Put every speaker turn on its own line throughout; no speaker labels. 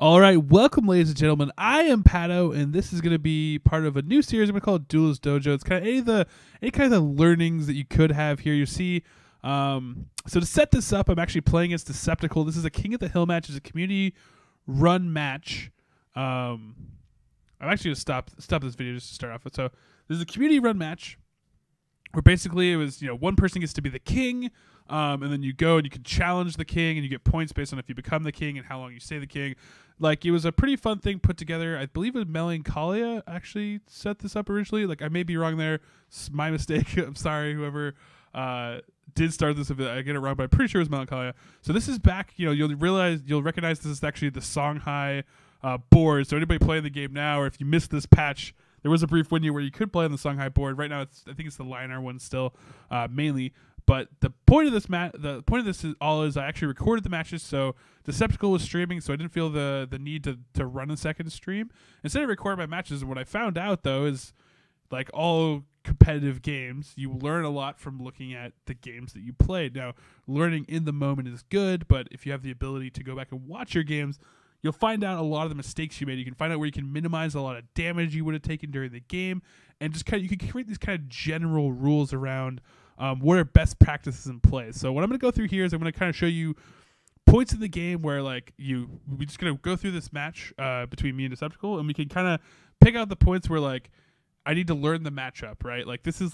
All right, welcome, ladies and gentlemen. I am Pato, and this is going to be part of a new series I'm going to call Duelyst Dojo. It's kind of any kind of the learnings that you could have here. You see, so to set this up, I'm actually playing against Deceptical. This is a King of the Hill match. It's a community-run match. I'm actually going to stop this video just to start off with. So this is a community-run match where basically it was, one person gets to be the king, and then you go and you can challenge the king, and you get points based on if you become the king and how long you stay the king. Like, it was a pretty fun thing put together. I believe it was Melancholia actually set this up originally. Like, I may be wrong there. It's my mistake. I'm sorry, whoever did start this. If I get it wrong, but I'm pretty sure it was Melancholia. So this is back. You'll recognize this is actually the Songhai board. So anybody playing the game now, or if you missed this patch, there was a brief window where you could play on the Songhai board. Right now, I think it's the Liner one still, mainly. But the point of this is I actually recorded the matches, so Deceptical was streaming, so I didn't feel the need to run a second stream. Instead of recording my matches, what I found out, though, is like all competitive games, you learn a lot from looking at the games that you played. Now, learning in the moment is good, but if you have the ability to go back and watch your games, you'll find out a lot of the mistakes you made. You can find out where you can minimize a lot of damage you would have taken during the game, and just you can create these kind of general rules around what are best practices in play. So what I'm going to go through here is I'm going to kind of show you points in the game where we're just going to go through this match between me and Deceptical, and we can kind of pick out the points where I need to learn the matchup, right? Like, this is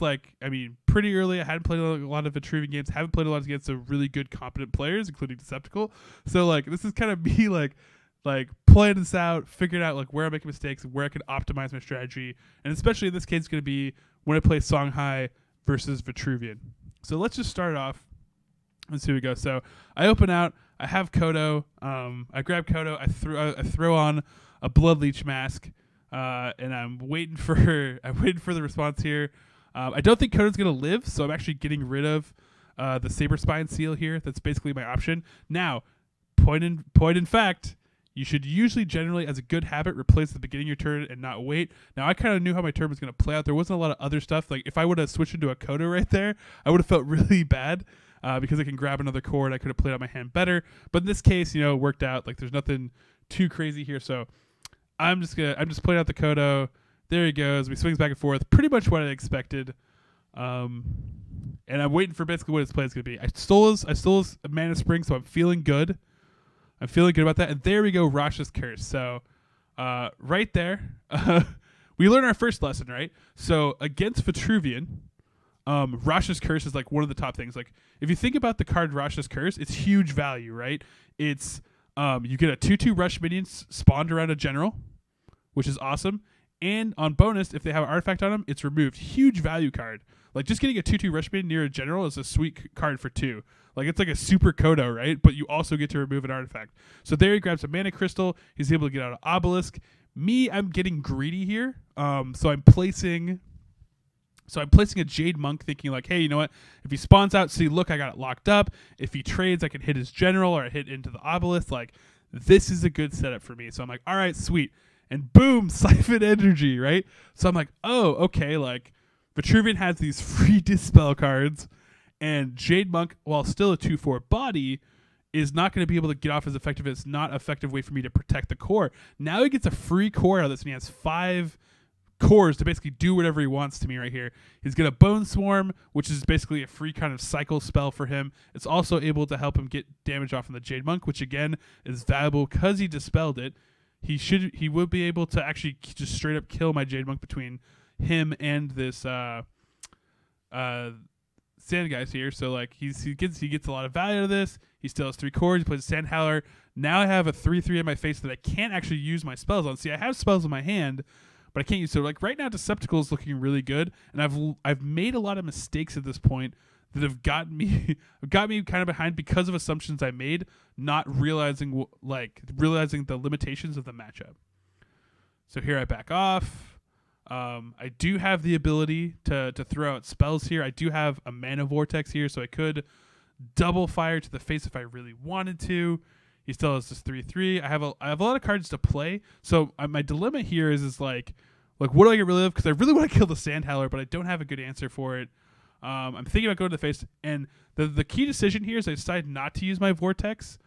pretty early. I hadn't played a lot of Vetruvian games, haven't played a lot against really good, competent players, including Deceptical. So this is kind of me playing this out, figuring out where I'm making mistakes, where I can optimize my strategy, and especially in this case, it's going to be when I play Songhai versus Vetruvian. So let's just start off. Let's see where we go. So I open out. I have Kodo. I grab Kodo. I throw on a Blood Leech mask, and I'm waiting for the response here. I don't think Kodo's gonna live, so I'm actually getting rid of the Saber Spine Seal here. That's basically my option. Now, point in fact, you should usually generally, as a good habit, replace the beginning of your turn and not wait. Now, I kind of knew how my turn was going to play out. There wasn't a lot of other stuff. Like, if I would have switched into a Kodo right there, I would have felt really bad because I can grab another cord. I could have played out my hand better. But in this case, it worked out. There's nothing too crazy here. So I'm just playing out the Kodo. There he goes. He swings back and forth. Pretty much what I expected. And I'm waiting for basically what his play is going to be. I stole his Mana Spring, so I'm feeling good. I'm feeling good about that. And there we go, Rasha's Curse. So right there, we learn our first lesson, right? So against Vetruvian, Rasha's Curse is one of the top things. If you think about the card Rasha's Curse, it's huge value, right? It's you get a 2/2 rush minion spawned around a general, which is awesome. And on bonus, if they have an artifact on them, it's removed. Huge value card. Just getting a 2/2 rush minion near a general is a sweet card for 2. It's like a super Kodo, right? But you also get to remove an artifact. So there he grabs a Mana Crystal. He's able to get out of Obelisk. Me, I'm getting greedy here. So I'm placing a Jade Monk, thinking hey, you know what? If he spawns out, see, look, I got it locked up. If he trades, I can hit his general or I hit into the Obelisk. This is a good setup for me. So I'm all right, sweet. And boom, Siphon Energy, right? So I'm oh, okay, Vetruvian has these free Dispel cards, and Jade Monk, while still a 2/4 body, is not going to be able to get off as effective. It's not an effective way for me to protect the core. Now he gets a free core out of this, and he has 5 cores to basically do whatever he wants to me right here. He's going to Bone Swarm, which is basically a free kind of cycle spell for him. It's also able to help him get damage off on the Jade Monk, which again is valuable because he dispelled it. He would be able to actually just straight up kill my Jade Monk between him and this Sand guys here. So he gets a lot of value out of this. He still has 3 cores. He plays a Sand Howler. Now I have a 3/3 in my face that I can't actually use my spells on. See, I have spells in my hand, but I can't use. So right now, Deceptical is looking really good, and I've made a lot of mistakes at this point that have gotten me kind of behind because of assumptions I made, not realizing the limitations of the matchup. So here I back off. I do have the ability to throw out spells here. I do have a Mana Vortex here, so I could double fire to the face if I really wanted to. He still has this 3/3. I have a lot of cards to play. So my dilemma here is what do I get rid of? Because I really want to kill the Sand Howler, but I don't have a good answer for it. I'm thinking about going to the face, and the key decision here is I decided not to use my Vortex.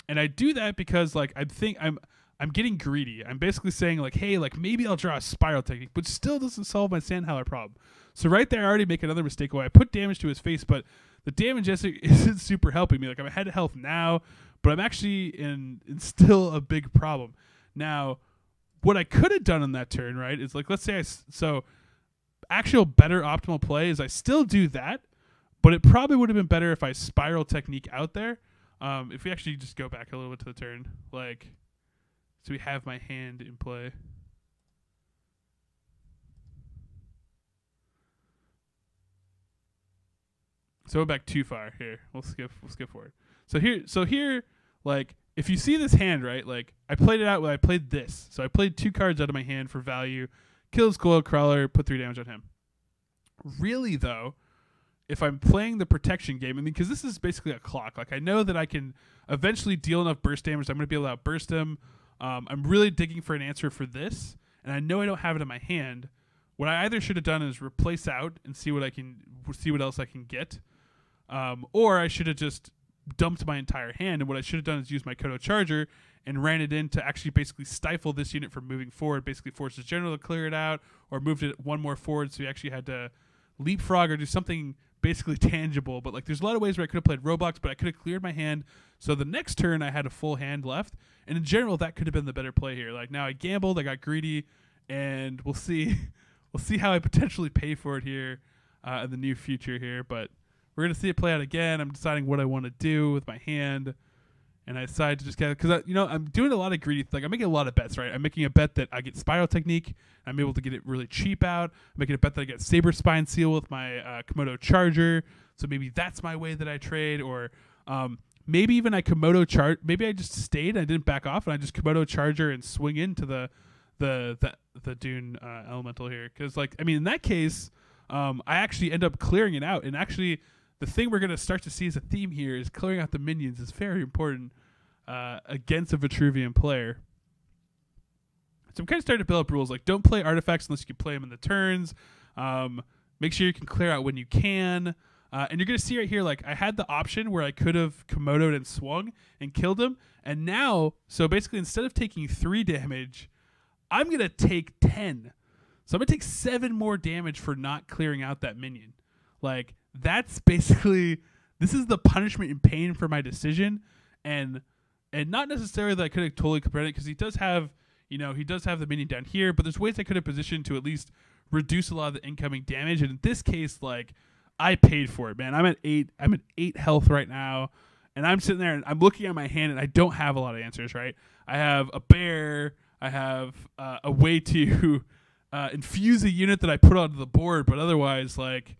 And I do that because like I'm getting greedy. I'm basically saying like, hey, like maybe I'll draw a spiral technique, but still doesn't solve my Sandhowler problem. So right there, I already make another mistake where I put damage to his face, but the damage isn't super helping me. Like I'm ahead of health now, but I'm actually in still a big problem. Now, what I could have done on that turn, right, is like, let's say actual better optimal play is I still do that, but it probably would have been better if I spiral technique out there. If we actually just go back a little bit to the turn, like, so we have my hand in play. So we're back too far here. We'll skip forward. So here, like, if you see this hand, right, like, I played it out when I played this. So I played 2 cards out of my hand for value, kills Coil Crawler, put 3 damage on him. Really, though, if I'm playing the protection game, I mean, because this is basically a clock. Like, I know that I can eventually deal enough burst damage. I'm going to be able to outburst him. I'm really digging for an answer for this, and I know I don't have it in my hand. What I either should have done is replace out and see what else I can get, or I should have just dumped my entire hand. And what I should have done is use my Kodo Charger and ran it in to actually basically stifle this unit from moving forward. Basically, force his general to clear it out, or moved it one more forward, so he actually had to leapfrog or do something basically tangible. But like, there's a lot of ways where I could have played Roblox, but I could have cleared my hand. So the next turn I had a full hand left, and in general that could have been the better play here. Like, now I gambled, I got greedy, and we'll see how I potentially pay for it here in the near future here. But we're gonna see it play out again. I'm deciding what I want to do with my hand, and I decided to just get, because I'm doing a lot of greedy. Like, I'm making a lot of bets, right? I'm making a bet that I get Spiral Technique. I'm able to get it really cheap out. I'm making a bet that I get Saber Spine Seal with my Komodo Charger. So maybe that's my way that I trade, or maybe even I Komodo Charge. Maybe I just stayed. I didn't back off, and I just Komodo Charger and swing into the Dune Elemental here. Because, like, I mean, in that case, I actually end up clearing it out. And actually, the thing we're going to start to see as a theme here is clearing out the minions is very important against a Vetruvian player. So I'm kind of starting to build up rules, like, don't play artifacts unless you can play them in the turns. Make sure you can clear out when you can. And you're going to see right here, like, I had the option where I could have Komodo'd and swung and killed him. And now, so basically, instead of taking 3 damage, I'm going to take 10. So I'm going to take 7 more damage for not clearing out that minion. Like, that's basically, this is the punishment and pain for my decision. And not necessarily that I could have totally prevented it, because he does have the minion down here, but there's ways I could have positioned to at least reduce a lot of the incoming damage. And in this case, like, I paid for it, man. I'm at 8 health right now, and I'm sitting there and I'm looking at my hand, and I don't have a lot of answers, right? I have a bear, I have a way to infuse a unit that I put onto the board, but otherwise, like,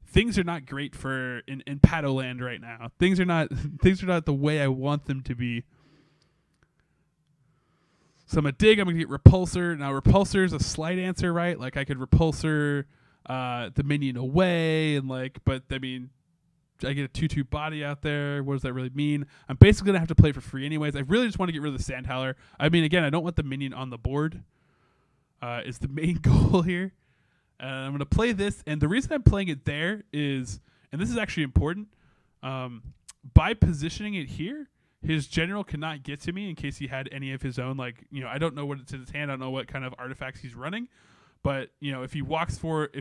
things are not great for in Padoland right now. Things are not the way I want them to be. So I'm gonna dig. I'm gonna get Repulsor. Now Repulsor is a slight answer, right? Like, I could Repulsor the minion away, and like, but I mean, I get a 2/2 body out there. What does that really mean? I'm basically gonna have to play for free anyways. I really just want to get rid of the Sandhowler. I mean, again, I don't want the minion on the board. Is the main goal here. I'm gonna play this, and the reason I'm playing it there is, and this is actually important, by positioning it here, his general cannot get to me in case he had any of his own, like, I don't know what it's in his hand. I don't know what kind of artifacts he's running. But, if he walks forward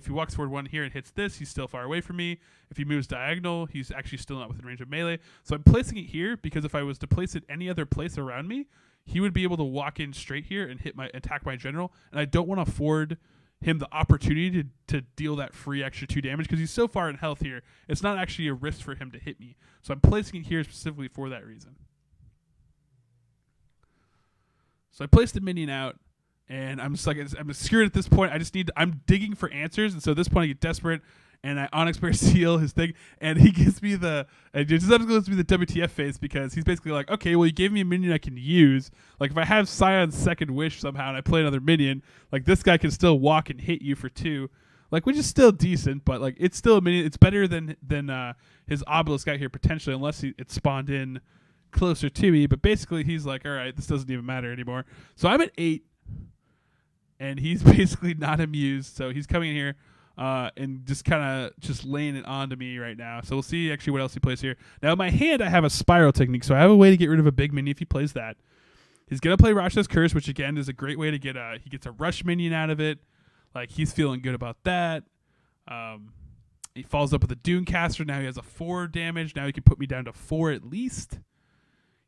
one here and hits this, he's still far away from me. If he moves diagonal, he's actually still not within range of melee. So I'm placing it here because if I was to place it any other place around me, he would be able to walk in straight here and attack my general. And I don't want to afford him the opportunity to deal that free extra 2 damage because he's so far in health here. It's not actually a risk for him to hit me. So I'm placing it here specifically for that reason. So I placed the minion out. And I'm just like, I'm scared at this point. I'm digging for answers. And so at this point I get desperate and I Onyx Bear seal his thing. And he gives me the WTF face because he's basically like, okay, well, you gave me a minion I can use. Like, if I have Scion's second wish somehow and I play another minion, like, this guy can still walk and hit you for 2. Like, which is still decent, but like, it's still a minion. It's better than his obelisk out here potentially, unless it spawned in closer to me. But basically he's like, all right, this doesn't even matter anymore. So I'm at 8. And he's basically not amused, so he's coming in here. and just kind of just laying it onto me right now. So we'll see actually what else he plays here. Now in my hand, I have a spiral technique, so I have a way to get rid of a big minion if he plays that. He's going to play Rasha's Curse, which again is a great way to get he gets a rush minion out of it. Like, he's feeling good about that. He follows up with a Dunecaster. Now he has a 4 damage. Now he can put me down to 4 at least.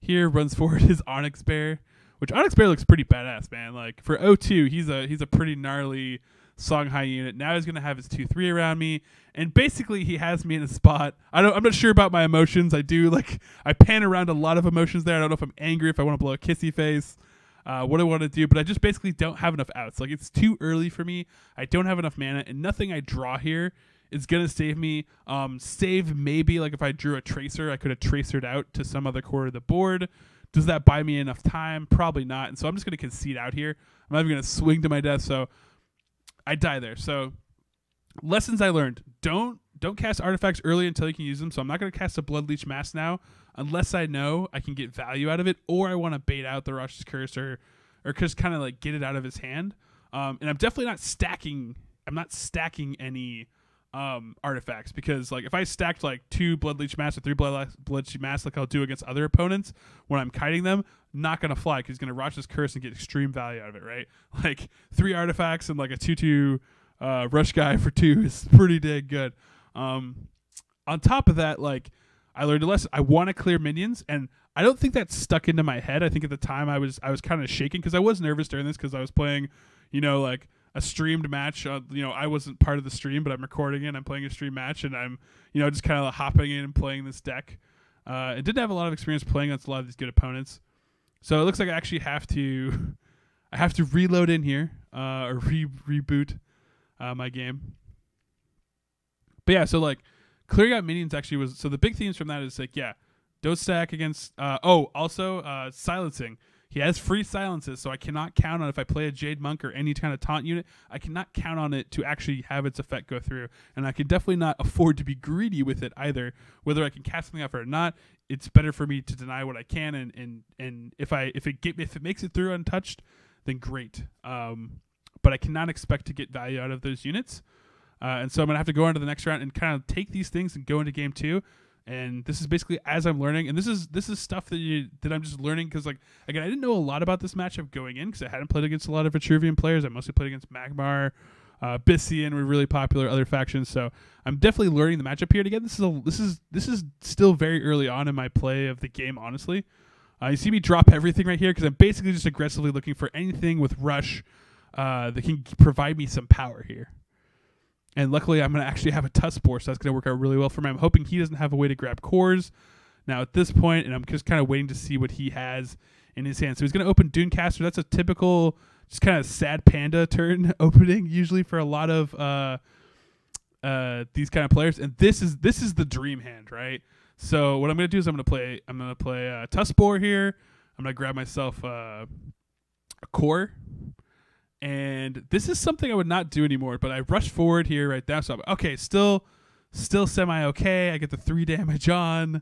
Here runs forward his Onyx Bear, which Onyx Bear looks pretty badass, man. Like, for 0-2, he's a pretty gnarly Songhai unit. Now he's going to have his 2-3 around me, and basically he has me in a spot. I'm not sure about my emotions. I pan around a lot of emotions there. I don't know if I'm angry, if I want to blow a kissy face, what I want to do, but I just basically don't have enough outs. Like, it's too early for me. I don't have enough mana, and nothing I draw here is going to save me. Save maybe, like, if I drew a Tracer, I could have Tracered out to some other corner of the board. Does that buy me enough time? Probably not, and so I'm just going to concede out here. I'm not even going to swing to my death, so I die there. So lessons I learned: don't cast artifacts early until you can use them. So I'm not going to cast a Bloodleech Mask now unless I know I can get value out of it, or I want to bait out the Rasha's Curse, or just kind of like get it out of his hand. And I'm definitely not stacking. I'm not stacking any artifacts, because like if I stacked like 2 Bloodleech Masks or 3 Bloodleech Masks like I'll do against other opponents when I'm kiting them, not gonna fly, because he's gonna Rasha's Curse and get extreme value out of it, right? Like 3 artifacts and like a 2/2 rush guy for 2 is pretty dang good. On top of that, like, I learned a lesson. I want to clear minions, and I don't think that stuck into my head. I think at the time I was kind of shaking, because I was nervous during this, because I was playing, like a streamed match. I wasn't part of the stream, but I'm recording it. I'm playing a stream match, and I'm, just kind of hopping in and playing this deck. I didn't have a lot of experience playing against a lot of these good opponents, so it looks like I actually have to reload in here, or reboot my game. But yeah, so like clearing out minions actually was, so the big themes from that is like, yeah, don't stack against, also silencing. He has free silences, so I cannot count on, if I play a Jade Monk or any kind of taunt unit, I cannot count on it to actually have its effect go through. And I can definitely not afford to be greedy with it either. Whether I can cast something off or not, it's better for me to deny what I can, and if it makes it through untouched, then great. But I cannot expect to get value out of those units. And so I'm going to have to go on to the next round and kind of take these things and go into game 2. And this is basically as I'm learning. And this is stuff that I'm just learning, because, like, again, I didn't know a lot about this matchup going in, because I hadn't played against a lot of Vetruvian players. I mostly played against Magmar, Bissian were really popular, other factions. So I'm definitely learning the matchup here. And again, this is still very early on in my play of the game, honestly. You see me drop everything right here, because I'm basically just aggressively looking for anything with Rush that can provide me some power here. And luckily, I'm going to actually have a Tuskboar, so that's going to work out really well for me. I'm hoping he doesn't have a way to grab cores now at this point, and I'm just kind of waiting to see what he has in his hand. So he's going to open Dunecaster. That's a typical, just kind of sad panda turn opening, usually for a lot of these kind of players. And this is the dream hand, right? So what I'm going to do is I'm going to play Tuskboar here. I'm going to grab myself a core. And this is something I would not do anymore, but I rush forward here right now. So I'm, okay, still semi-okay. I get the 3 damage on.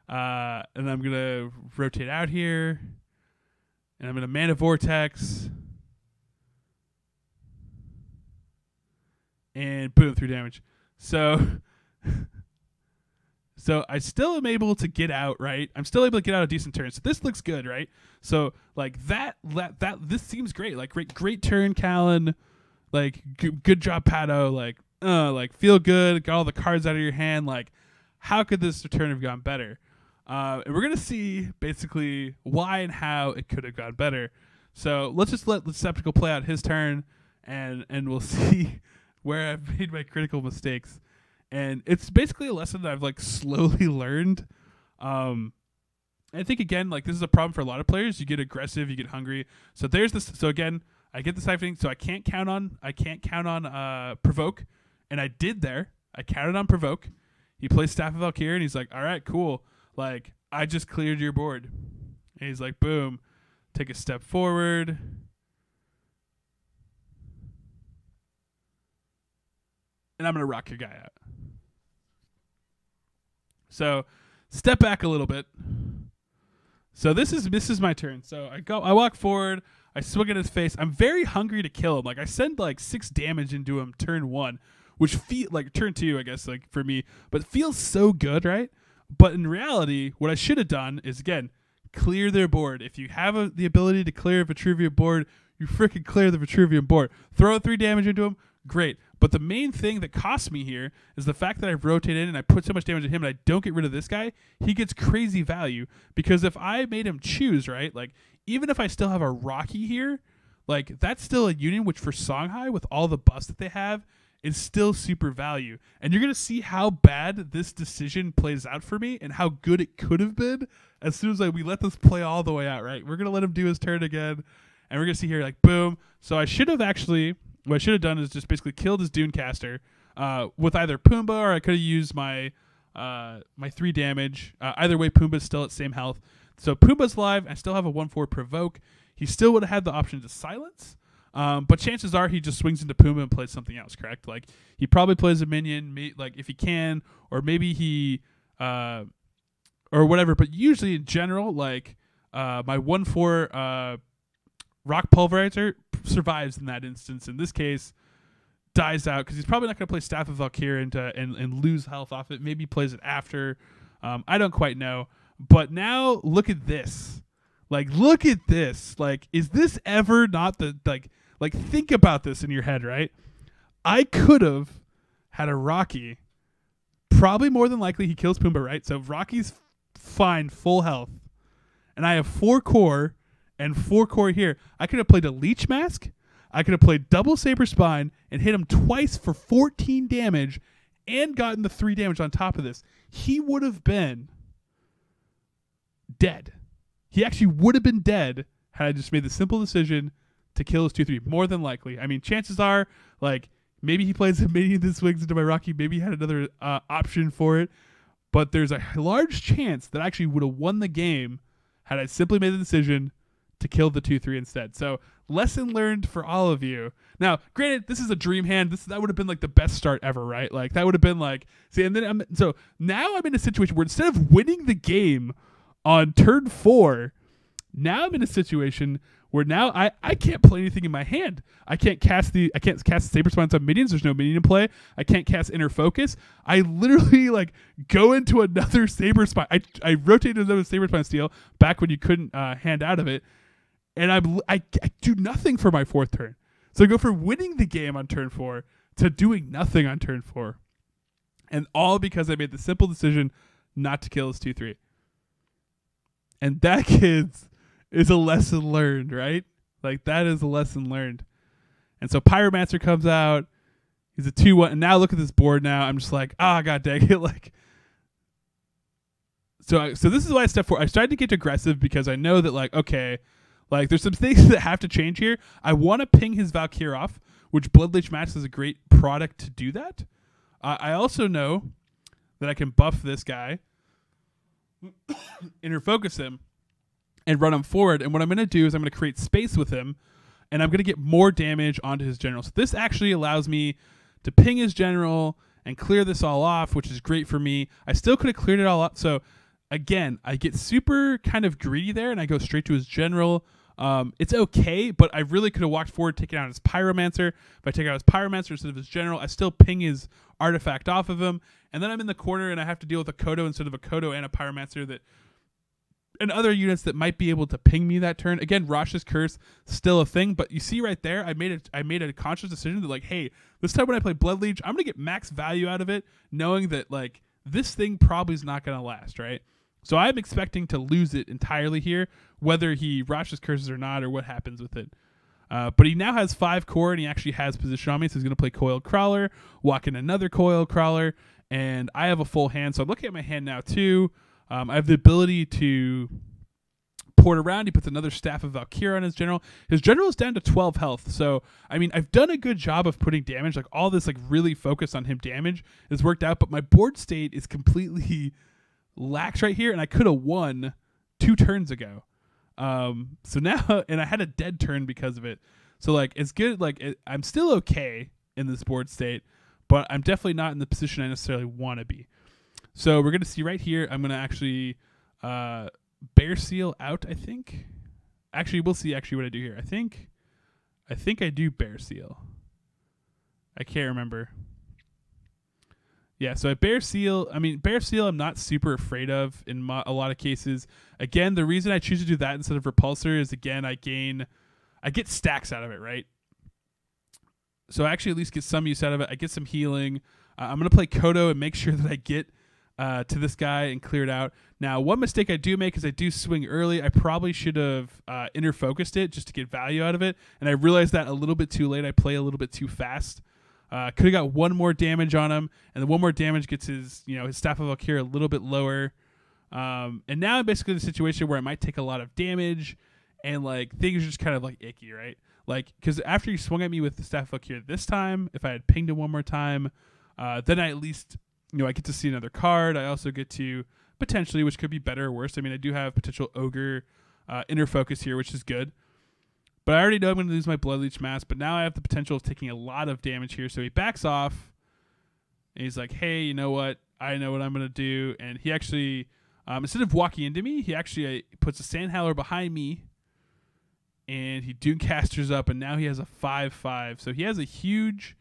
And I'm going to rotate out here. And I'm going to Mana Vortex. And boom, 3 damage. So I still am able to get out, right? I'm still able to get out a decent turn. So this looks good, right? So like that this seems great. Like great turn, Callan. Like good job, Pato. Like feel good. Got all the cards out of your hand. Like, how could this turn have gone better? And we're gonna see basically why and how it could have gone better. So let's just let the Sceptical play out his turn, and we'll see where I've made my critical mistakes. And it's basically a lesson that I've like slowly learned. I think, again, like, this is a problem for a lot of players. You get aggressive, you get hungry. So there's this. So again, I get the siphoning. So I can't count on provoke, and I did there. I counted on provoke. He plays Staff of Valkyrie, and he's like, all right, cool. Like, I just cleared your board. And he's like, boom, take a step forward. And I'm gonna rock your guy out. So step back a little bit. So this is my turn. So I walk forward, I swing at his face. I'm very hungry to kill him. Like, I send like 6 damage into him turn 1, which feel like turn 2, I guess, like for me, but feels so good, right? But in reality, what I should have done is, again, clear their board. If you have the ability to clear a Vetruvian board, you freaking clear the Vetruvian board. Throw 3 damage into him, great. But the main thing that costs me here is the fact that I rotate in and I put so much damage on him and I don't get rid of this guy. He gets crazy value because if I made him choose, right, like even if I still have a Rocky here, like that's still a union which for Songhai with all the buffs that they have is still super value. And you're going to see how bad this decision plays out for me and how good it could have been as soon as we let this play all the way out, right? We're going to let him do his turn again and we're going to see here like boom. So I should have actually... What I should have done is just basically killed his Dunecaster with either Pumbaa or I could have used my 3 damage. Either way, Pumbaa's still at same health. So Pumbaa's live. I still have a 1/4 provoke. He still would have had the option to silence. But chances are he just swings into Pumbaa and plays something else, correct? Like he probably plays a minion, like if he can, or maybe he or whatever. But usually in general, like my 1/4 Rock Pulverizer survives in that instance. In this case, dies out because he's probably not going to play Staff of Valkyrie and lose health off it. Maybe he plays it after. I don't quite know. But now look at this. Like, look at this. Like, is this ever not the like think about this in your head, right? I could have had a Rocky. Probably more than likely he kills Pumbaa, right? So Rocky's fine, full health. And I have 4 core. And 4 core here. I could have played a Leech Mask. I could have played double Saber Spine and hit him twice for 14 damage and gotten the 3 damage on top of this. He would have been dead. He actually would have been dead had I just made the simple decision to kill his 2/3. More than likely. I mean, chances are, like, maybe he plays a minion that swings into my Rocky. Maybe he had another option for it. But there's a large chance that I actually would have won the game had I simply made the decision to kill the 2/3 instead. So lesson learned for all of you. Now, granted, this is a dream hand. That would have been like the best start ever, right? Like that would have been like, see, and then so now I'm in a situation where instead of winning the game on turn 4, now I'm in a situation where now I can't play anything in my hand. I can't cast Saber Spines on minions. There's no minion in play. I can't cast Inner Focus. I literally like go into another Saber Spine. I rotated another Saber Spine Steel back when you couldn't hand out of it. And I do nothing for my 4th turn. So I go from winning the game on turn 4 to doing nothing on turn 4. And all because I made the simple decision not to kill his 2/3. And that, kids, is a lesson learned, right? Like, that is a lesson learned. And so Pyromancer comes out. He's a 2/1. And now look at this board now. I'm just like, god dang it. Like, so this is why I step forward. I started to get aggressive because I know that, like, okay, like, there's some things that have to change here. I want to ping his Valkyrie off, which Bloodleech Max is a great product to do that. I also know that I can buff this guy, inner focus him, and run him forward. And what I'm going to do is I'm going to create space with him, and I'm going to get more damage onto his general. So this actually allows me to ping his general and clear this all off, which is great for me. I still could have cleared it all up. So, again, I get super kind of greedy there, and I go straight to his general. It's okay, but I really could have walked forward, taken out his Pyromancer. If I take out his Pyromancer instead of his general, I still ping his artifact off of him, and then I'm in the corner and I have to deal with a Kodo instead of a Kodo and a Pyromancer and other units that might be able to ping me that turn. Again, Rosh's Curse, still a thing, but you see right there, I made a conscious decision that, like, hey, this time when I play Bloodleech, I'm gonna get max value out of it, knowing that, like, this thing probably is not gonna last, right? So I'm expecting to lose it entirely here, whether he Rosh's Curses or not, or what happens with it. But he now has 5 core, and he actually has position on me, so he's going to play Coiled Crawler, walk in another Coiled Crawler, and I have a full hand. So I'm looking at my hand now, too. I have the ability to port around. He puts another Staff of Valkyrie on his general. His general is down to 12 health. So, I mean, I've done a good job of putting damage. Like, all this, like, really focus on him damage has worked out, but my board state is completely lax right here, and I could have won 2 turns ago. So now, and I had a dead turn because of it. So, like, it's good. Like, I'm still okay in this board state, but I'm definitely not in the position I necessarily want to be. So we're going to see right here, I'm going to actually Bear Seal out, I think. Actually, we'll see actually what I do here. I think I do Bear Seal. I can't remember. Yeah, so Bear Seal, I'm not super afraid of in a lot of cases. Again, the reason I choose to do that instead of Repulsor is, again, I get stacks out of it, right? So I actually at least get some use out of it. I get some healing. I'm going to play Kodo and make sure that I get to this guy and clear it out. Now, one mistake I do make is I do swing early. I probably should have inner focused it just to get value out of it, and I realized that a little bit too late. I play a little bit too fast. Could have got one more damage on him, and the one more damage gets his Staff of Valkyrie a little bit lower. And now I'm basically in a situation where I might take a lot of damage, and like things are just kind of like icky, right? Like, because after he swung at me with the Staff of Valkyrie this time, if I had pinged him one more time, then I at least I get to see another card. I also get to potentially, which could be better or worse. I mean, I do have potential Ogre inner focus here, which is good. But I already know I'm going to lose my Blood Leech Mask, but now I have the potential of taking a lot of damage here. So he backs off, and he's like, hey, you know what? I know what I'm going to do. And he actually, instead of walking into me, he actually puts a Sand Howler behind me, and he Doomcasters up, and now he has a 5/5. So he has a huge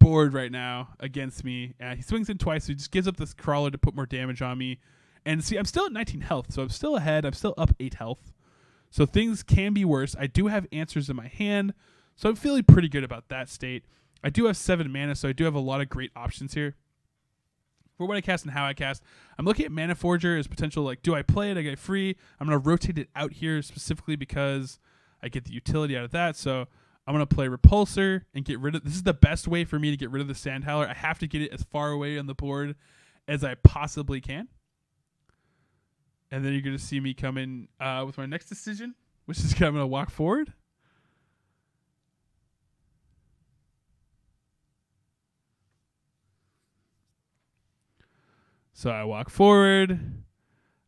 board right now against me. He swings in twice, so he just gives up this Crawler to put more damage on me. And see, I'm still at 19 health, so I'm still ahead. I'm still up 8 health. So things can be worse. I do have answers in my hand, so I'm feeling pretty good about that state. I do have 7 mana, so I do have a lot of great options here for what I cast and how I cast. I'm looking at Mana Forger as potential, like, do I play it? I get free. I'm going to rotate it out here specifically because I get the utility out of that. So I'm going to play Repulsor and get rid of... This is the best way for me to get rid of the Sand Howler. I have to get it as far away on the board as I possibly can. And then you're going to see me come in with my next decision, which is I'm going to walk forward. So I walk forward.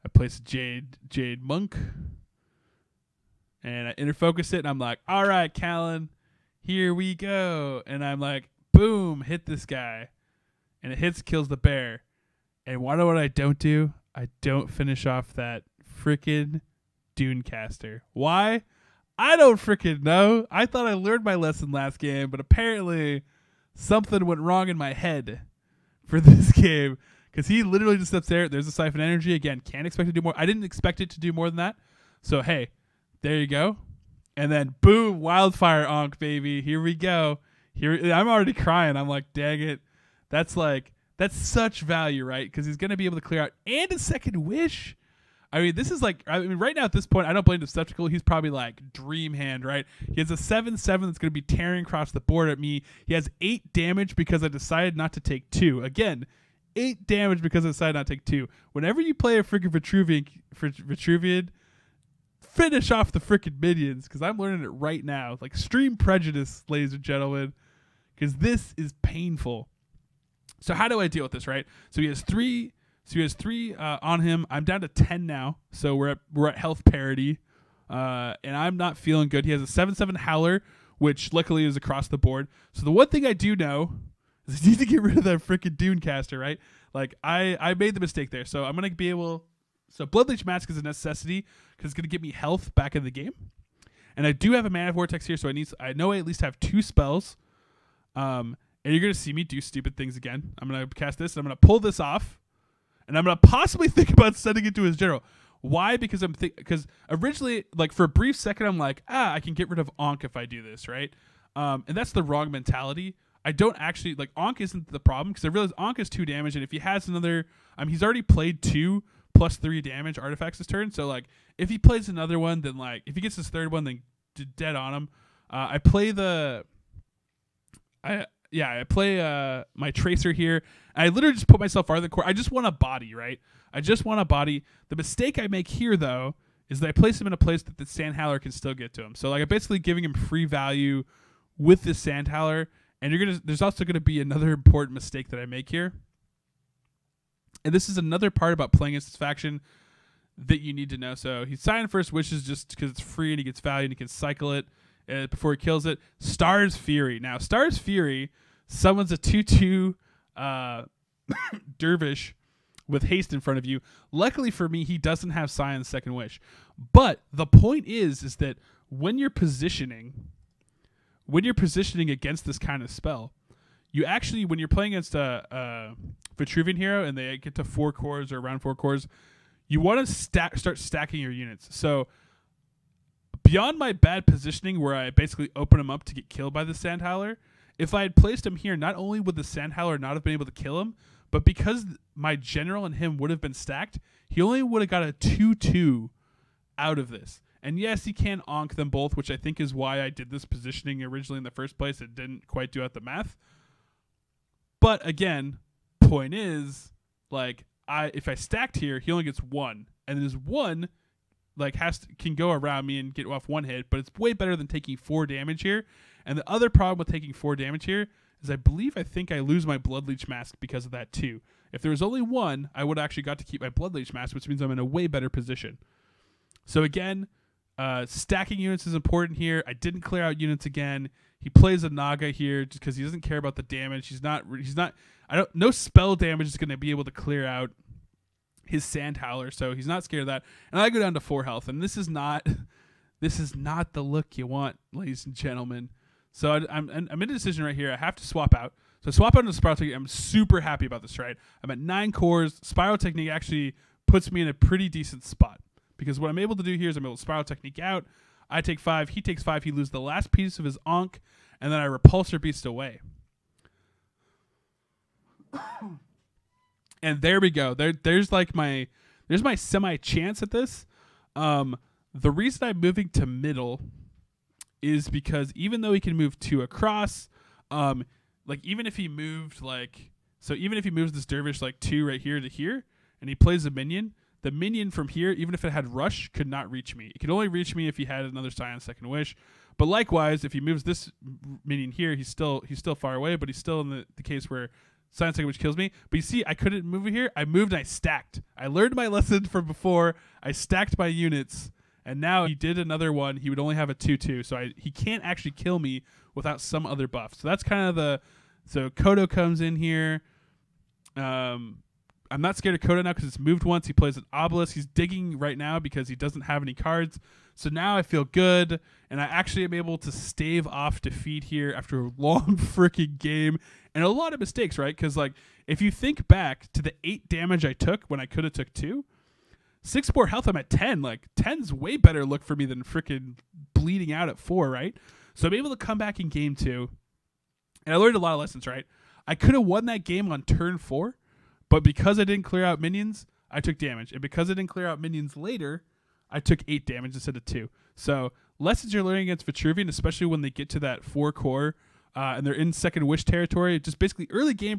I place a Jade Monk. And I inner focus it. And I'm like, all right, Callan, here we go. And I'm like, boom, hit this guy. And it hits, kills the bear. And what I don't do? I don't finish off that frickin' Dunecaster. Why? I don't frickin' know. I thought I learned my lesson last game, but apparently something went wrong in my head for this game. Because he literally just steps there. There's a Siphon Energy. Again, can't expect to do more. I didn't expect it to do more than that. So, hey, there you go. And then, boom, Wildfire Ankh, baby. Here we go. I'm already crying. I'm like, dang it. That's such value, right? Because he's going to be able to clear out. And a second wish. I mean, this is like, right now at this point, I don't blame the Skeptical. He's probably like Dream Hand, right? He has a 7/7 that's going to be tearing across the board at me. He has 8 damage because I decided not to take 2. Again, 8 damage because I decided not to take 2. Whenever you play a freaking Vetruvian, finish off the freaking minions, because I'm learning it right now. Like, stream prejudice, ladies and gentlemen, because this is painful. So how do I deal with this, right? So he has 3 on him. I'm down to 10 now, so we're at health parity, and I'm not feeling good. He has a 7/7 Howler, which luckily is across the board. So the one thing I do know is I need to get rid of that freaking Dunecaster, right? Like, I made the mistake there, so I'm going to be able... So Blood Leech Mask is a necessity because it's going to give me health back in the game. And I do have a Mana Vortex here, so I know I at least have 2 spells. And you're going to see me do stupid things again. I'm going to cast this, and I'm going to pull this off. And I'm going to possibly think about sending it to his general. Why? Because because originally, like, for a brief second, I'm like, I can get rid of Ankh if I do this, right? And that's the wrong mentality. I don't actually... Like, Ankh isn't the problem, because I realize Ankh is 2 damage, and if he has another... he's already played 2 plus 3 damage artifacts this turn. So, like, if he plays another one, then, like, if he gets his 3rd one, then dead on him. I play my Tracer here. I literally just put myself farther in the court. I just want a body, right? I just want a body. The mistake I make here, though, is that I place him in a place that the Sand Howler can still get to him. So, like, I'm basically giving him free value with this Sand Howler. And there's also going to be another important mistake that I make here. And this is another part about playing against this faction that you need to know. So he's signing First Wishes just because it's free and he gets value and he can cycle it before he kills it. Star's Fury. Now, Star's Fury summons a 2/2 Dervish with haste in front of you. Luckily for me, he doesn't have Scion's Second Wish. But the point is that when you're positioning against this kind of spell, you actually, when you're playing against a Vetruvian hero and they get to 4 cores or around 4 cores, you want to start stacking your units. So beyond my bad positioning where I basically open him up to get killed by the Sandhowler, if I had placed him here, not only would the Sandhowler not have been able to kill him, but because my general and him would have been stacked, he only would have got a 2-2 out of this. And yes, he can onk them both, which I think is why I did this positioning originally in the first place. It didn't quite do out the math. But again, point is, like, if I stacked here, he only gets 1. And his 1 like can go around me and get off 1 hit, but it's way better than taking 4 damage here. And the other problem with taking 4 damage here is I think I lose my Bloodleech Mask because of that too. If there was only 1, I would actually got to keep my Bloodleech Mask, which means I'm in a way better position. So again, stacking units is important here. I didn't clear out units again. He plays a Naga here just because he doesn't care about the damage. No spell damage is going to be able to clear out his Sandhowler, so he's not scared of that. And I go down to 4 health, and this is not the look you want, ladies and gentlemen. So I'm in a decision right here. I have to swap out. So I swap out into Spiral Technique. I'm super happy about this, right? I'm at 9 cores. Spiral Technique actually puts me in a pretty decent spot because what I'm able to do here is I'm able to Spiral Technique out. I take 5. He takes 5. He loses the last piece of his Ankh, and then I Repulsor Beast away. And there we go. There's my semi chance at this. The reason I'm moving to middle is because even though he can move 2 across, even if he moved even if he moves this dervish 2 right here to here, and he plays a minion, the minion from here, even if it had rush, could not reach me. It could only reach me if he had another Scion Second Wish. But likewise, if he moves this minion here, he's still far away, but he's still in the case where Scion Second Wish kills me. But you see, I couldn't move here. I moved and I stacked. I learned my lesson from before. I stacked my units, and now he did another one. He would only have a 2-2, so he can't actually kill me without some other buff. So that's kind of so Kodo comes in here. I'm not scared of Kodo now because it's moved once. He plays an Obelisk. He's digging right now because he doesn't have any cards. So now I feel good, and I actually am able to stave off defeat here after a long freaking game and a lot of mistakes, right? Because if you think back to the 8 damage I took when I could have took 2, 6 more health, I'm at 10. 10's way better look for me than freaking bleeding out at 4, right? So I'm able to come back in game 2, and I learned a lot of lessons, right? I could have won that game on turn 4, but because I didn't clear out minions, I took damage. And because I didn't clear out minions later, I took 8 damage instead of 2. So lessons you're learning against Vetruvian, especially when they get to that 4 core and they're in Second Wish territory, just basically early game,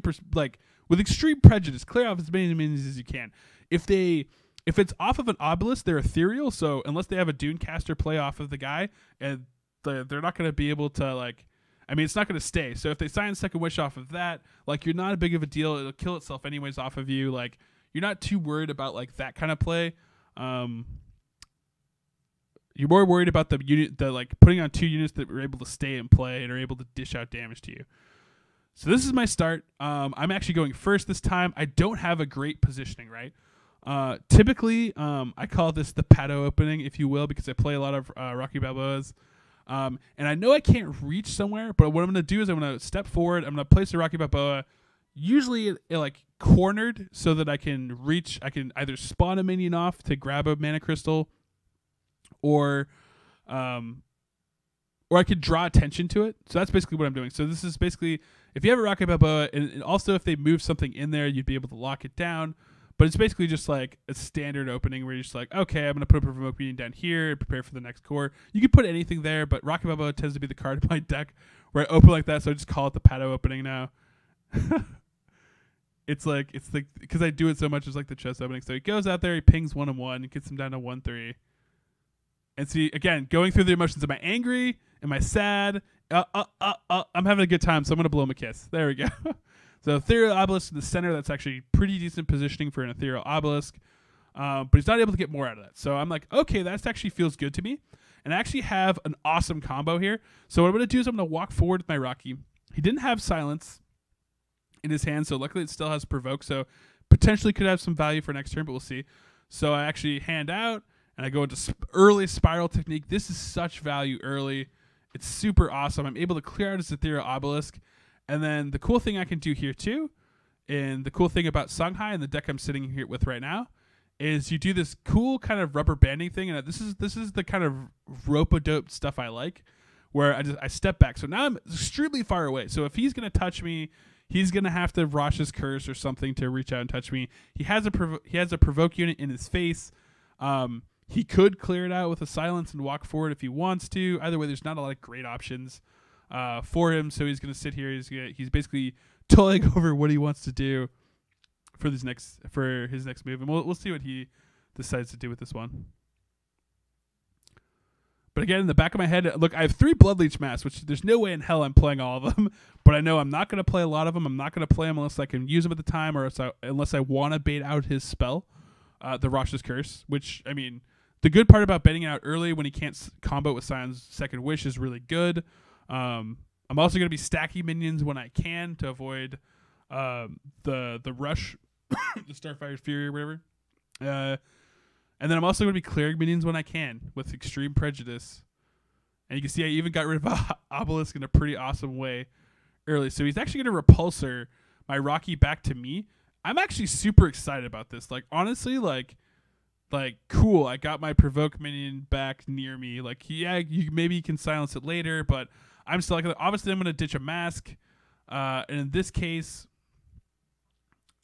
with extreme prejudice, clear off as many minions as you can. If it's off of an Obelisk, they're ethereal, so unless they have a Dunecaster play off of the guy, and they're not going to be able to, it's not going to stay. So if they sign Second Wish off of that, you're not a big of a deal. It'll kill itself anyways off of you. You're not too worried about, that kind of play. You're more worried about the unit, putting on 2 units that were able to stay and play and are able to dish out damage to you. So this is my start. I'm actually going first this time. I don't have a great positioning, right? Typically, I call this the Pato opening, if you will, because I play a lot of Rocky Balboas. And I know I can't reach somewhere, but what I'm going to do is I'm going to step forward. I'm going to place a Rocky Balboa, usually cornered, so that I can reach. I can either spawn a minion off to grab a mana crystal, or I could draw attention to it. So that's basically what I'm doing. So this is basically, if you have a Rocket Balboa, and also if they move something in there, you'd be able to lock it down. But it's basically just a standard opening where you're just okay, I'm going to put a Provoke Minion down here and prepare for the next core. You could put anything there, but Rocket Balboa tends to be the card in my deck where I open like that, so I just call it the Pato opening now. It's because I do it so much, it's like the chest opening. So he goes out there, he pings 1/1, gets him down to 1/3. And see, again, going through the emotions. Am I angry? Am I sad? I'm having a good time, so I'm going to blow him a kiss. There we go. So Ethereal Obelisk in the center, that's actually pretty decent positioning for an Ethereal Obelisk. But he's not able to get more out of that. So I'm okay, that actually feels good to me. And I actually have an awesome combo here. So what I'm going to do is I'm going to walk forward with my Rocky. He didn't have Silence in his hand, so luckily it still has Provoke. So potentially could have some value for next turn, but we'll see. So I actually hand out, and I go into early Spiral Technique. This is such value early. It's super awesome. I'm able to clear out his Ethereal Obelisk. And then the cool thing I can do here too, and the cool thing about Songhai and the deck I'm sitting here with right now, is you do this cool kind of rubber banding thing, and this is the kind of rope-a-dope stuff I like, where I step back. So now I'm extremely far away. So if he's gonna touch me, he's gonna have to Rosh's Curse or something to reach out and touch me. He has a provoke unit in his face. He could clear it out with a silence and walk forward if he wants to. Either way, there's not a lot of great options for him. So he's gonna sit here. He's basically toying over what he wants to do for his next move, and we'll see what he decides to do with this one. But again, in the back of my head, look, I have 3 Bloodleech Masks, which there's no way in hell I'm playing all of them. But I know I'm not going to play a lot of them. I'm not going to play them unless I can use them at the time, or unless I want to bait out his spell, the Rosh's Curse. Which, I mean, the good part about baiting it out early when he can't combo with Sion's Second Wish is really good. I'm also going to be stacking minions when I can to avoid the rush, the Starfire's Fury or whatever. And then I'm also going to be clearing minions when I can with Extreme Prejudice. And you can see I even got rid of Obelisk in a pretty awesome way early. So he's actually going to Repulsor my Rocky back to me. I'm actually super excited about this. Like, honestly, like cool. I got my Provoke minion back near me. Like, yeah, maybe you can silence it later, but I'm still like, obviously I'm going to ditch a mask. And in this case,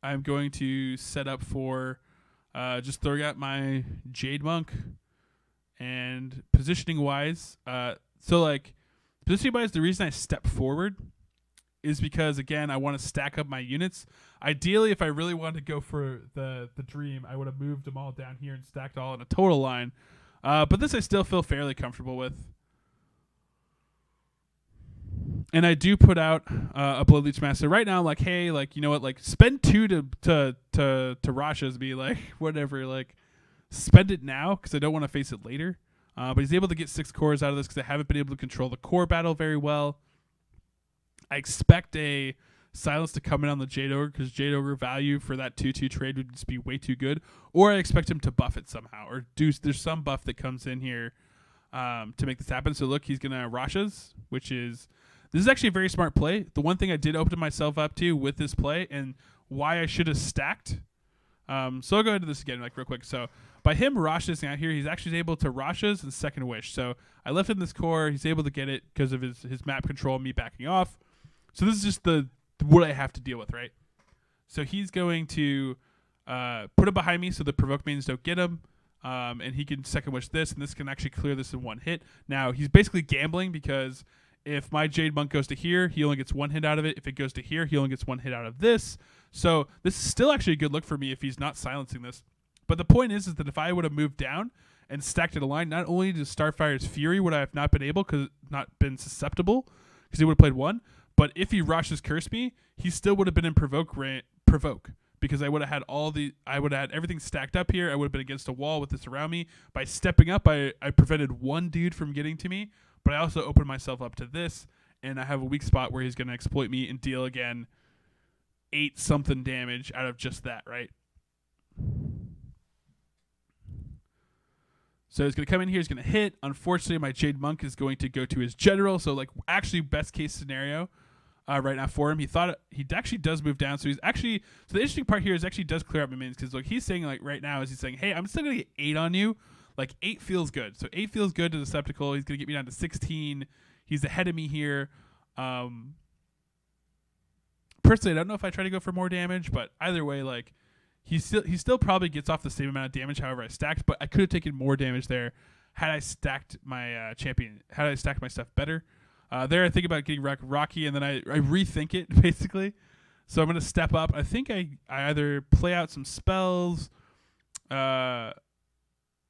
I'm going to set up for just throwing out my Jade Monk. And positioning wise, positioning wise, the reason I step forward is because, again, I want to stack up my units. Ideally, if I really wanted to go for the dream, I would have moved them all down here and stacked all in a total line. But this I still feel fairly comfortable with. And I do put out a Bloodleech Master right now. I'm like, hey, like, you know what? Like, spend 2 to Rasha's, be like, whatever. Like, spend it now because I don't want to face it later. But he's able to get 6 cores out of this because I haven't been able to control the core battle very well. I expect a silence to come in on the Jade Ogre because Jade Ogre value for that 2/2 trade would just be way too good. Or I expect him to buff it somehow, or there's some buff that comes in here to make this happen. So look, he's gonna Rasha's, which is. This is actually a very smart play. The one thing I did open myself up to with this play and why I should have stacked. So I'll go into this again like real quick. So by him Rasha's out here, he's actually able to Rasha's and Second Wish. So I left him this core. He's able to get it because of his map control and me backing off. So this is just what I have to deal with, right? So he's going to put him behind me so the provoke minions don't get him. And he can Second Wish this, and this can actually clear this in one hit. Now, he's basically gambling because if my Jade Monk goes to here, he only gets 1 hit out of it. If it goes to here, he only gets 1 hit out of this. So this is still actually a good look for me if he's not silencing this. But the point is that if I would have moved down and stacked it a line, not only does Starfire's Fury would I have not been able, because not been susceptible, because he would have played 1, but if he Rasha's Curse me, he still would have been in provoke, because I would have had everything stacked up here. I would have been against a wall with this around me. By stepping up, I prevented 1 dude from getting to me. But I also opened myself up to this, and I have a weak spot where he's going to exploit me and deal, again, 8-something damage out of just that, right? So he's going to come in here, he's going to hit. Unfortunately, my Jade Monk is going to go to his General, so, like, actually best case scenario right now for him. He actually does move down, so he's actually... So the interesting part here is actually does clear up my minions, because, like, he's saying, like, right now, he's saying, hey, I'm still going to get 8 on you. Like, 8 feels good. So 8 feels good to the Deceptical. He's going to get me down to 16. He's ahead of me here. Personally, I don't know if I try to go for more damage, but either way, like, he still probably gets off the same amount of damage, however I stacked, but I could have taken more damage there had I stacked my champion, had I stacked my stuff better. There I think about getting Rocky, and then I rethink it, basically. So I'm going to step up. I think I either play out some spells,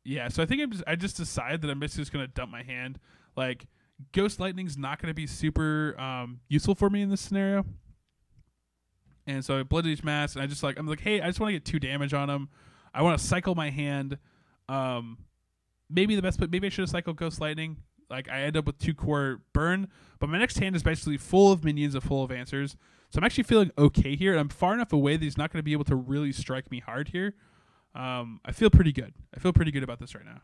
yeah, so I think I just decide that I'm basically just going to dump my hand. Like, Ghost Lightning's not going to be super useful for me in this scenario. And so I Bloodleech Mass, and I'm like, hey, I just want to get 2 damage on him. I want to cycle my hand. Maybe I should have cycled Ghost Lightning. Like, I end up with 2 core burn, but my next hand is basically full of minions and full of answers. So I'm actually feeling okay here, and I'm far enough away that he's not going to be able to really strike me hard here. I feel pretty good. I feel pretty good about this right now.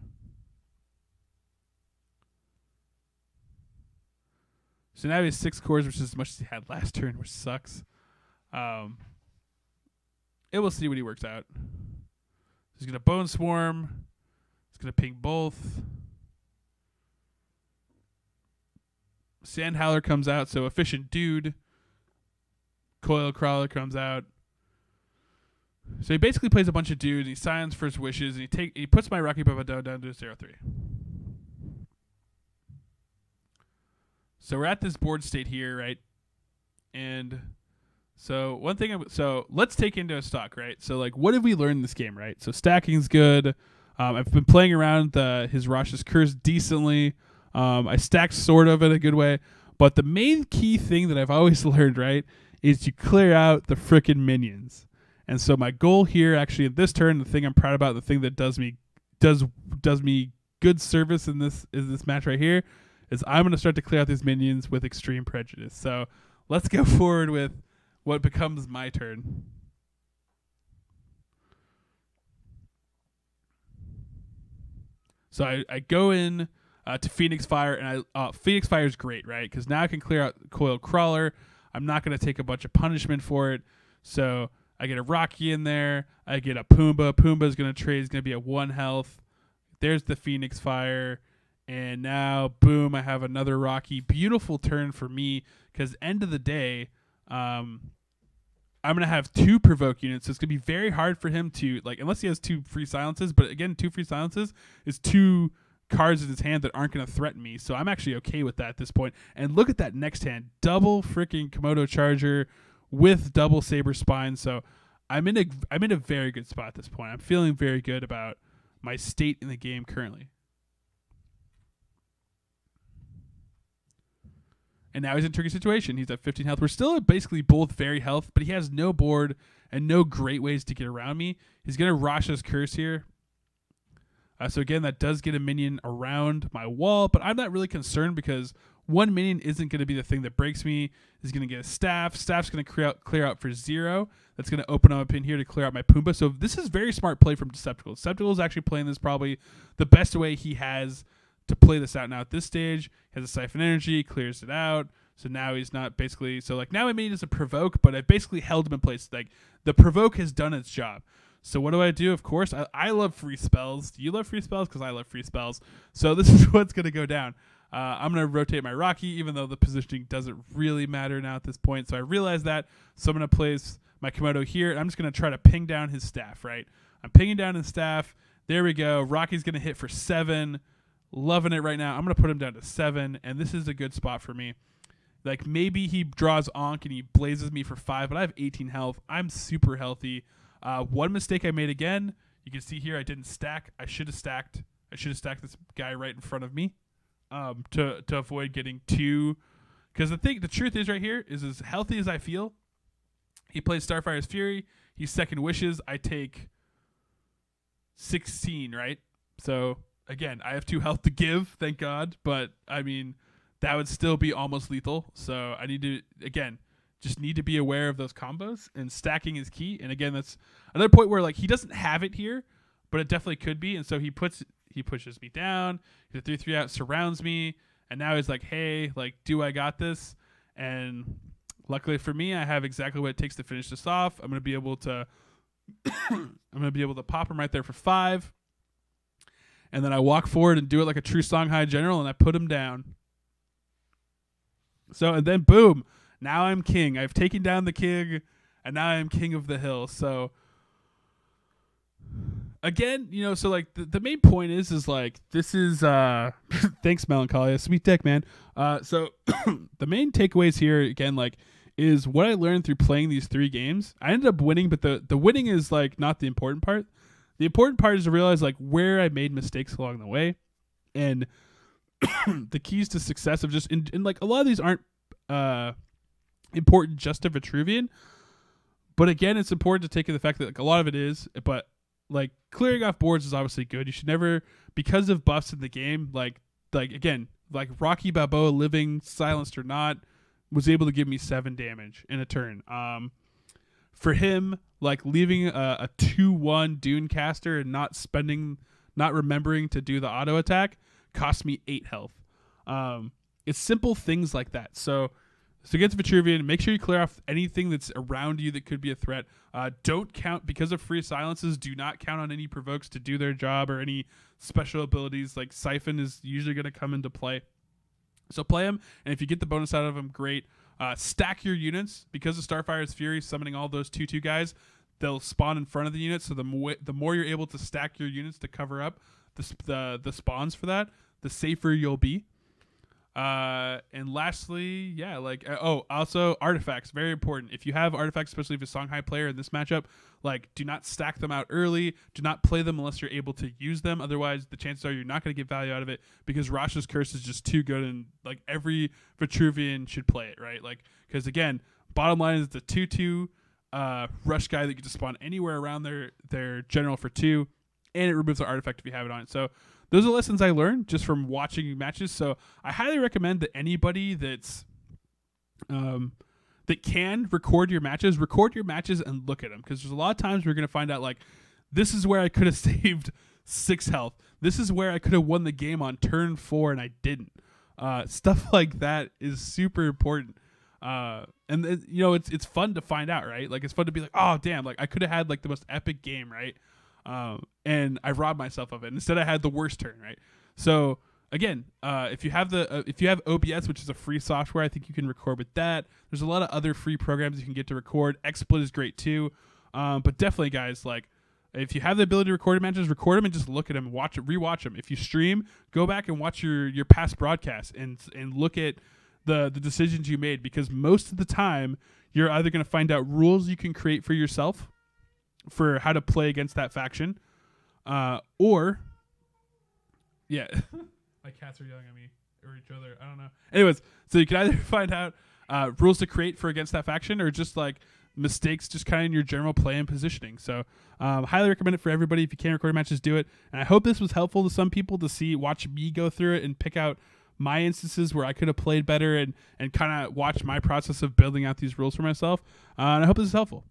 So now he has 6 cores, which is as much as he had last turn, which sucks. It will see what he works out. He's going to Bone Swarm. He's going to ping both. Sand Howler comes out, so Efficient Dude. Coil Crawler comes out. So he basically plays a bunch of dudes. He silence First Wishes, and he puts my Rocky Babado down to 0-3. So we're at this board state here, right? And so one thing, so let's take into a stock, right? So like, what have we learned in this game, right? So stacking's good. I've been playing around his Rash's Curse decently. I stacked sort of in a good way, but the main key thing that I've always learned, right, is you clear out the frickin' minions. And so my goal here, actually, at this turn, the thing I'm proud about, the thing that does me good service in this match right here, is I'm going to start to clear out these minions with extreme prejudice. So let's go forward with what becomes my turn. So I go in to Phoenix Fire, and Phoenix Fire is great, right? Because now I can clear out Coil Crawler. I'm not going to take a bunch of punishment for it. So I get a Rocky in there. I get a Pumbaa. Pumbaa is going to trade. He's going to be at 1 health. There's the Phoenix Fire. And now, boom, I have another Rocky. Beautiful turn for me, because end of the day, I'm going to have 2 provoke units. So it's going to be very hard for him to, like, unless he has 2 free silences. But again, 2 free silences is 2 cards in his hand that aren't going to threaten me. So I'm actually okay with that at this point. And look at that next hand. Double freaking Komodo Charger with double Saber Spine. So I'm in a very good spot at this point. I'm feeling very good about my state in the game currently. And now he's in a tricky situation. He's at 15 health. We're still basically both very health, but he has no board and no great ways to get around me. He's going to Rasha's Curse here. So again, that does get a minion around my wall, but I'm not really concerned because 1 minion isn't going to be the thing that breaks me. He's going to get a Staff. Staff's going to clear out for 0. That's going to open up in here to clear out my Pumbaa. So this is very smart play from Deceptical. Deceptical is actually playing this probably the best way he has to play this out now at this stage. He has a Siphon Energy, clears it out. So now he's not basically, so like now I made it as a provoke, but I basically held him in place. Like the provoke has done its job. So what do? Of course, I love free spells. Do you love free spells? Because I love free spells. So this is what's going to go down. I'm going to rotate my Rocky, even though the positioning doesn't really matter now at this point. So I realize that. So I'm going to place my Komodo here, and I'm just going to try to ping down his staff, right? I'm pinging down his staff. There we go. Rocky's going to hit for 7. Loving it right now. I'm going to put him down to 7, and this is a good spot for me. Like maybe he draws Ankh and he blazes me for 5, but I have 18 health. I'm super healthy. One mistake I made again. You can see here I didn't stack. I should have stacked. I should have stacked this guy right in front of me to avoid getting 2. Because the truth is right here is as healthy as I feel. He plays Starfire's Fury. He's second wishes. I take 16, right? So again, I have 2 health to give, thank God. But I mean, that would still be almost lethal. So I need to, again, just need to be aware of those combos, and stacking is key. And again, that's another point where like he doesn't have it here, but it definitely could be. And so he pushes me down. He's a 3/3 out, surrounds me, and now he's like, hey, like, do I got this? And luckily for me, I have exactly what it takes to finish this off. I'm gonna be able to pop him right there for 5. And then I walk forward and do it like a true Songhai general, and I put him down. So, and then boom, now I'm king. I've taken down the king, and now I'm king of the hill. So again, you know, so like the main point is like, this is, thanks Melancholia, sweet deck, man. So the main takeaways here again, like, is what I learned through playing these 3 games. I ended up winning, but the winning is like not the important part. The important part is to realize like where I made mistakes along the way, and the keys to success of just in like a lot of these aren't important just to Vetruvian, but again, it's important to take in the fact that like a lot of it is, but like clearing off boards is obviously good. You should never, because of buffs in the game, like again, like Rocky Balboa, living, silenced or not, was able to give me 7 damage in a turn. For him, like leaving a 2/1 Dune caster and not remembering to do the auto attack cost me 8 health. it's simple things like that. So against Vetruvian, make sure you clear off anything that's around you that could be a threat. Don't count, because of free silences, do not count on any provokes to do their job or any special abilities. Like Siphon is usually going to come into play. So play him, and if you get the bonus out of him, great. Stack your units. Because of Starfire's Fury summoning all those 2/2 guys, they'll spawn in front of the units. So the more you're able to stack your units to cover up the spawns for that, the safer you'll be. And lastly, also artifacts, very important. If you have artifacts, especially if it's a Songhai player in this matchup, like, do not stack them out early. Do not play them unless you're able to use them. Otherwise, the chances are you're not going to get value out of it, because Rasha's Curse is just too good, and like every Vetruvian should play it, right? Like, because again, bottom line is the 2/2 rush guy that you can spawn anywhere around their general for 2, and it removes the artifact if you have it on it. So those are lessons I learned just from watching matches. So I highly recommend that anybody that can record your matches and look at them, because there's a lot of times we're going to find out, like, this is where I could have saved 6 health. This is where I could have won the game on turn 4 and I didn't. Stuff like that is super important. And it's fun to find out, right? Like, it's fun to be like, oh damn, like I could have had like the most epic game, right? And I robbed myself of it. Instead, I had the worst turn, right? So again, if you have OBS, which is a free software, I think you can record with that. There's a lot of other free programs you can get to record. XSplit is great too. But definitely, guys, like, if you have the ability to record matches, record them and just look at them and rewatch them. If you stream, go back and watch your past broadcasts and look at the decisions you made, because most of the time you're either going to find out rules you can create for yourself for how to play against that faction, or my cats are yelling at me or each other, I don't know. Anyways, so you can either find out rules to create for against that faction, or just like mistakes just kind of in your general play and positioning. So highly recommend it for everybody. If you can't record matches, do it. And I hope this was helpful to some people to watch me go through it and pick out my instances where I could have played better, and kind of watch my process of building out these rules for myself. And I hope this is helpful.